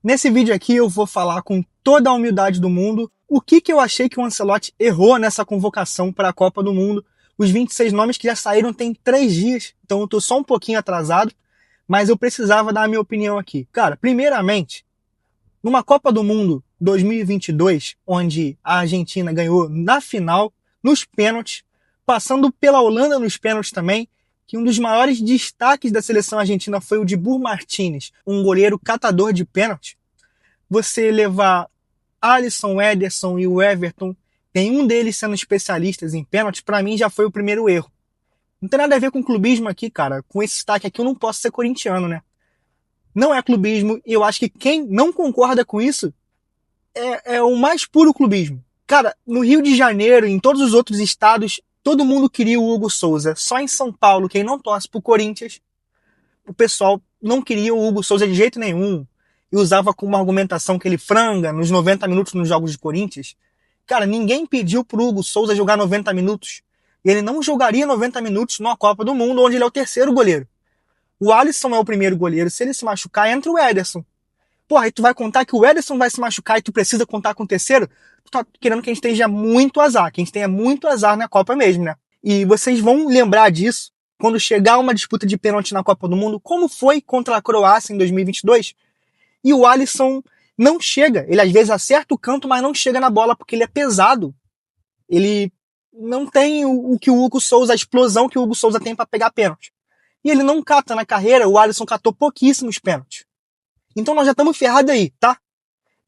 Nesse vídeo aqui eu vou falar com toda a humildade do mundo o que eu achei que o Ancelotti errou nessa convocação para a Copa do Mundo. Os 26 nomes que já saíram tem 3 dias, então eu tô só um pouquinho atrasado, mas eu precisava dar a minha opinião aqui. Cara, primeiramente, numa Copa do Mundo 2022, onde a Argentina ganhou na final, nos pênaltis, passando pela Holanda nos pênaltis também, que um dos maiores destaques da seleção argentina foi o de Dibu Martínez, um goleiro catador de pênalti. Você levar Alisson, Ederson e o Everton, nenhum deles sendo especialistas em pênalti, para mim já foi o primeiro erro. Não tem nada a ver com clubismo aqui, cara. Com esse destaque aqui eu não posso ser corintiano, né? Não é clubismo, e eu acho que quem não concorda com isso é o mais puro clubismo. Cara, no Rio de Janeiro e em todos os outros estados, todo mundo queria o Hugo Souza. Só em São Paulo, quem não torce pro Corinthians, o pessoal não queria o Hugo Souza de jeito nenhum. E usava como argumentação que ele franga nos 90 minutos nos jogos de Corinthians. Cara, ninguém pediu pro Hugo Souza jogar 90 minutos. E ele não jogaria 90 minutos numa Copa do Mundo, onde ele é o terceiro goleiro. O Alisson é o primeiro goleiro. Se ele se machucar, entra o Ederson. Porra, aí tu vai contar que o Ederson vai se machucar e tu precisa contar com o terceiro? Tu tá querendo que a gente esteja muito azar, que a gente tenha muito azar na Copa mesmo, né? E vocês vão lembrar disso quando chegar uma disputa de pênalti na Copa do Mundo, como foi contra a Croácia em 2022, e o Alisson não chega. Ele às vezes acerta o canto, mas não chega na bola porque ele é pesado. Ele não tem o que o Hugo Souza, a explosão que o Hugo Souza tem para pegar pênalti. E ele não cata na carreira, o Alisson catou pouquíssimos pênaltis. Então nós já estamos ferrados aí, tá?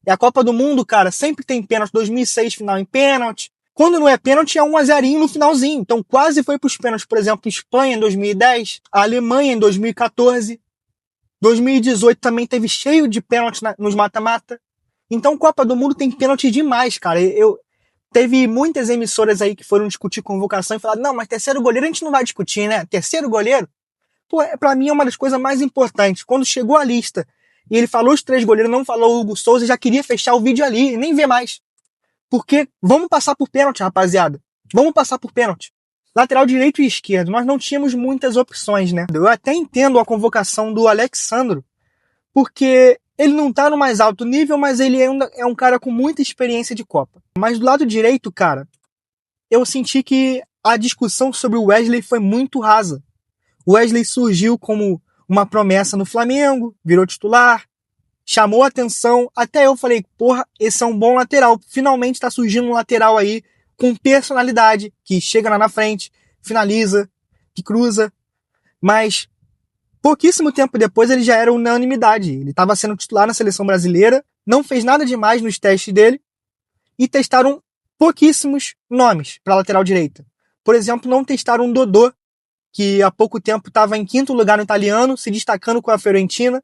É a Copa do Mundo, cara, sempre tem pênalti. 2006, final em pênalti. Quando não é pênalti, é 1-0 no finalzinho. Então quase foi pros pênaltis. Por exemplo, Espanha em 2010, a Alemanha em 2014. 2018 também teve cheio de pênalti nos mata-mata. Então Copa do Mundo tem pênalti demais, cara. Teve muitas emissoras aí que foram discutir convocação e falaram, não, mas terceiro goleiro a gente não vai discutir, né? Terceiro goleiro? Pô, pra mim é uma das coisas mais importantes. Quando chegou a lista e ele falou os 3 goleiros, não falou o Hugo Souza, já queria fechar o vídeo ali e nem ver mais. Porque vamos passar por pênalti, rapaziada. Vamos passar por pênalti. Lateral direito e esquerdo, nós não tínhamos muitas opções, né? Eu até entendo a convocação do Alexandro, porque ele não tá no mais alto nível, mas ele é um cara com muita experiência de Copa. Mas do lado direito, cara, eu senti que a discussão sobre o Wesley foi muito rasa. O Wesley surgiu como uma promessa no Flamengo, virou titular, chamou a atenção, até eu falei, porra, esse é um bom lateral. Finalmente tá surgindo um lateral aí com personalidade, que chega lá na frente, finaliza, que cruza, mas pouquíssimo tempo depois ele já era unanimidade. Ele estava sendo titular na seleção brasileira, não fez nada demais nos testes dele e testaram pouquíssimos nomes para lateral direita. Por exemplo, não testaram o Dodô, que há pouco tempo estava em 5º lugar no italiano, se destacando com a Fiorentina.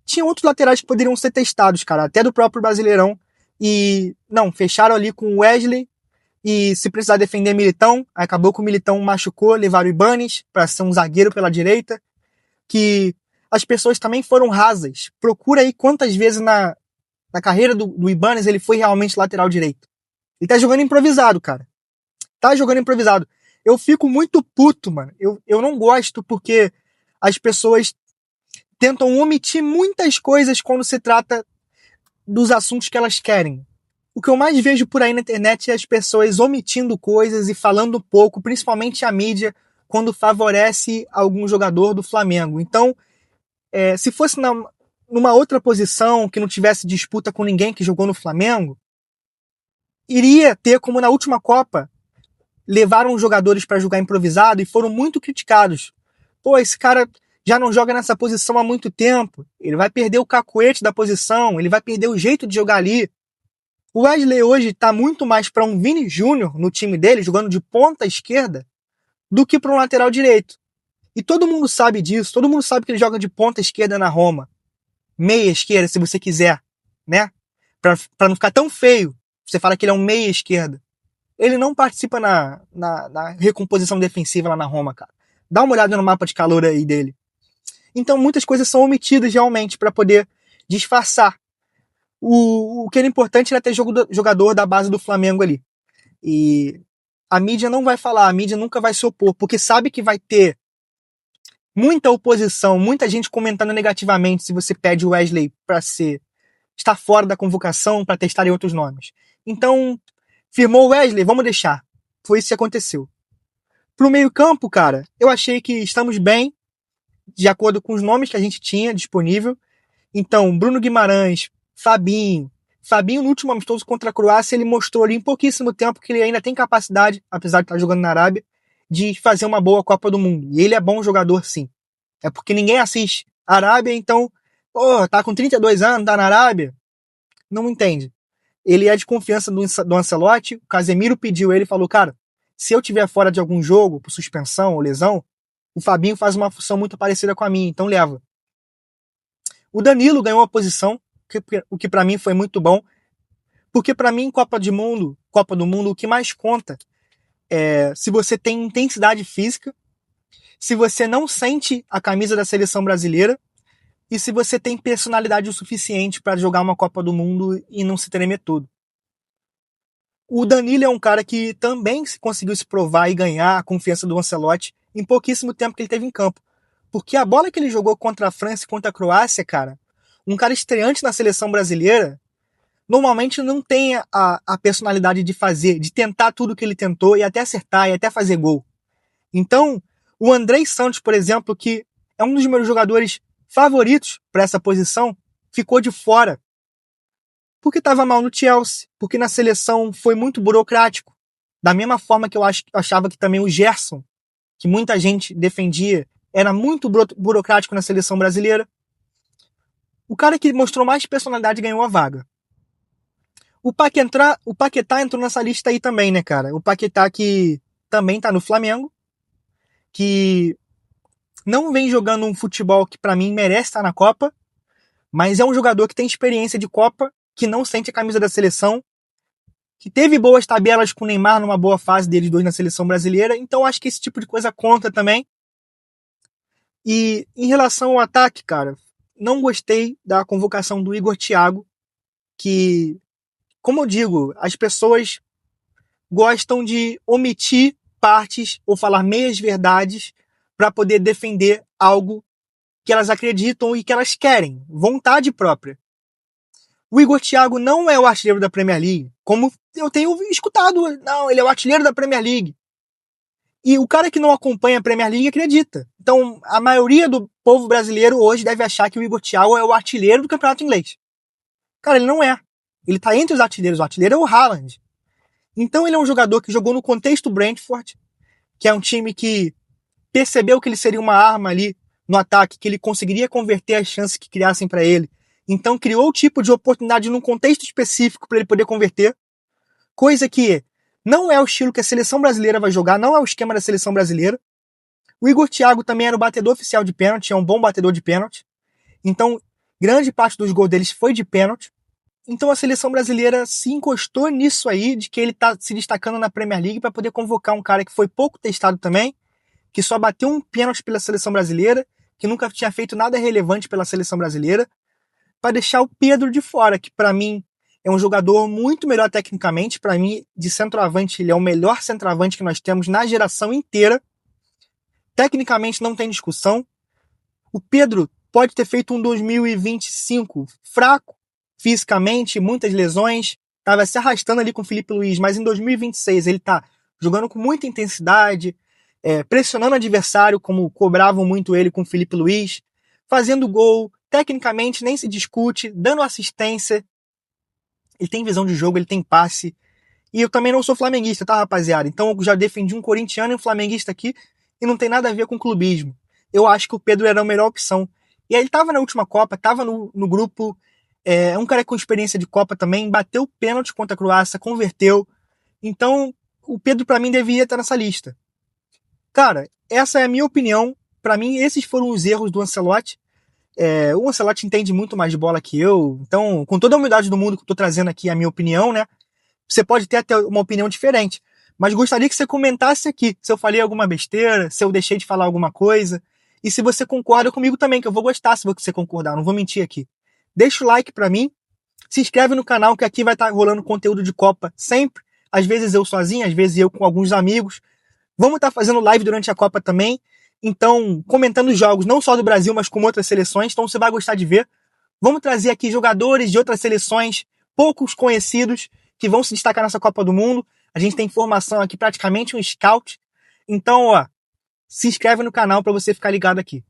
Tinha outros laterais que poderiam ser testados, cara, até do próprio Brasileirão. E não, fecharam ali com o Wesley. E se precisar defender Militão, acabou que o Militão machucou, levaram o Ibanes para ser um zagueiro pela direita. Que as pessoas também foram rasas. Procura aí quantas vezes na carreira do Ibanes ele foi realmente lateral direito. Ele tá jogando improvisado, cara. Tá jogando improvisado. Eu fico muito puto, mano. Eu não gosto porque as pessoas tentam omitir muitas coisas quando se trata dos assuntos que elas querem. O que eu mais vejo por aí na internet é as pessoas omitindo coisas e falando pouco, principalmente a mídia, quando favorece algum jogador do Flamengo. Então, se fosse numa outra posição, que não tivesse disputa com ninguém que jogou no Flamengo, iria ter, como na última Copa, levaram jogadores para jogar improvisado e foram muito criticados. Pô, esse cara já não joga nessa posição há muito tempo, ele vai perder o cacuete da posição, ele vai perder o jeito de jogar ali. O Wesley hoje está muito mais para um Vini Júnior no time dele, jogando de ponta esquerda, do que para um lateral direito. E todo mundo sabe disso, todo mundo sabe que ele joga de ponta esquerda na Roma. Meia esquerda, se você quiser, né? Para não ficar tão feio, você fala que ele é um meia esquerda. Ele não participa na recomposição defensiva lá na Roma, cara. Dá uma olhada no mapa de calor aí dele. Então muitas coisas são omitidas realmente para poder disfarçar. O que era importante era ter jogador da base do Flamengo ali. E a mídia não vai falar, a mídia nunca vai se opor, porque sabe que vai ter muita oposição, muita gente comentando negativamente se você pede o Wesley para estar fora da convocação, para testarem outros nomes. Então, firmou o Wesley, vamos deixar. Foi isso que aconteceu. Pro meio-campo, cara, eu achei que estamos bem, de acordo com os nomes que a gente tinha disponível. Então, Bruno Guimarães, Fabinho. Fabinho, no último amistoso contra a Croácia, ele mostrou ali em pouquíssimo tempo que ele ainda tem capacidade, apesar de estar jogando na Arábia, de fazer uma boa Copa do Mundo. E ele é bom jogador, sim. É porque ninguém assiste a Arábia, então, pô, tá com 32 anos, tá na Arábia? Não entende. Ele é de confiança do Ancelotti, o Casemiro pediu ele, falou, cara, se eu tiver fora de algum jogo, por suspensão ou lesão, o Fabinho faz uma função muito parecida com a minha, então leva. O Danilo ganhou uma posição, o que para mim foi muito bom, porque para mim, Copa do Mundo, o que mais conta é se você tem intensidade física, se você não sente a camisa da seleção brasileira e se você tem personalidade o suficiente para jogar uma Copa do Mundo e não se tremer todo. O Danilo é um cara que também conseguiu se provar e ganhar a confiança do Ancelotti em pouquíssimo tempo que ele teve em campo. Porque a bola que ele jogou contra a França e contra a Croácia, cara, um cara estreante na seleção brasileira, normalmente não tem a personalidade de fazer, de tentar tudo que ele tentou e até acertar e até fazer gol. Então, o Andrei Santos, por exemplo, que é um dos meus jogadores favoritos para essa posição, ficou de fora. Porque estava mal no Chelsea, porque na seleção foi muito burocrático. Da mesma forma que eu achava que também o Gerson, que muita gente defendia, era muito burocrático na seleção brasileira. O cara que mostrou mais personalidade ganhou a vaga. O Paquetá entrou nessa lista aí também, né, cara? O Paquetá que também tá no Flamengo, que não vem jogando um futebol que para mim merece estar na Copa, mas é um jogador que tem experiência de Copa, que não sente a camisa da seleção, que teve boas tabelas com o Neymar numa boa fase deles dois na seleção brasileira, então acho que esse tipo de coisa conta também. E em relação ao ataque, cara, não gostei da convocação do Igor Thiago, que, como eu digo, as pessoas gostam de omitir partes ou falar meias verdades para poder defender algo que elas acreditam e que elas querem, vontade própria. O Igor Thiago não é o artilheiro da Premier League, como eu tenho escutado. Não, ele é o artilheiro da Premier League. E o cara que não acompanha a Premier League acredita. Então, a maioria do povo brasileiro hoje deve achar que o Igor Thiago é o artilheiro do campeonato inglês. Cara, ele não é. Ele tá entre os artilheiros. O artilheiro é o Haaland. Então, ele é um jogador que jogou no contexto Brentford, que é um time que percebeu que ele seria uma arma ali no ataque, que ele conseguiria converter as chances que criassem para ele. Então criou o tipo de oportunidade num contexto específico para ele poder converter, coisa que não é o estilo que a seleção brasileira vai jogar, não é o esquema da seleção brasileira. O Igor Thiago também era o batedor oficial de pênalti, é um bom batedor de pênalti. Então, grande parte dos gols deles foi de pênalti. Então a seleção brasileira se encostou nisso aí, de que ele tá se destacando na Premier League para poder convocar um cara que foi pouco testado também, que só bateu um pênalti pela seleção brasileira, que nunca tinha feito nada relevante pela seleção brasileira, para deixar o Pedro de fora, que para mim é um jogador muito melhor tecnicamente. Para mim, de centroavante, ele é o melhor centroavante que nós temos na geração inteira. Tecnicamente não tem discussão. O Pedro pode ter feito um 2025 fraco, fisicamente, muitas lesões, estava se arrastando ali com o Felipe Luiz, mas em 2026 ele está jogando com muita intensidade, pressionando o adversário, como cobravam muito ele com o Felipe Luiz, fazendo gol, tecnicamente nem se discute, dando assistência. Ele tem visão de jogo, ele tem passe. E eu também não sou flamenguista, tá, rapaziada? Então eu já defendi um corintiano e um flamenguista aqui e não tem nada a ver com clubismo. Eu acho que o Pedro era a melhor opção. E aí ele tava na última Copa, tava no grupo, é um cara com experiência de Copa também, bateu pênalti contra a Croácia, converteu. Então o Pedro pra mim deveria estar nessa lista. Cara, essa é a minha opinião. Pra mim esses foram os erros do Ancelotti. O Ancelotti entende muito mais de bola que eu, então, com toda a humildade do mundo que eu tô trazendo aqui a minha opinião, né? Você pode ter até uma opinião diferente, mas gostaria que você comentasse aqui se eu falei alguma besteira, se eu deixei de falar alguma coisa, e se você concorda comigo também, que eu vou gostar se você concordar, não vou mentir aqui. Deixa o like pra mim, se inscreve no canal, que aqui vai estar rolando conteúdo de Copa sempre, às vezes eu sozinho, às vezes eu com alguns amigos. Vamos estar fazendo live durante a Copa também. Então, comentando jogos não só do Brasil, mas com outras seleções, então você vai gostar de ver. Vamos trazer aqui jogadores de outras seleções, poucos conhecidos, que vão se destacar nessa Copa do Mundo. A gente tem informação aqui, praticamente um scout. Então, ó, se inscreve no canal para você ficar ligado aqui.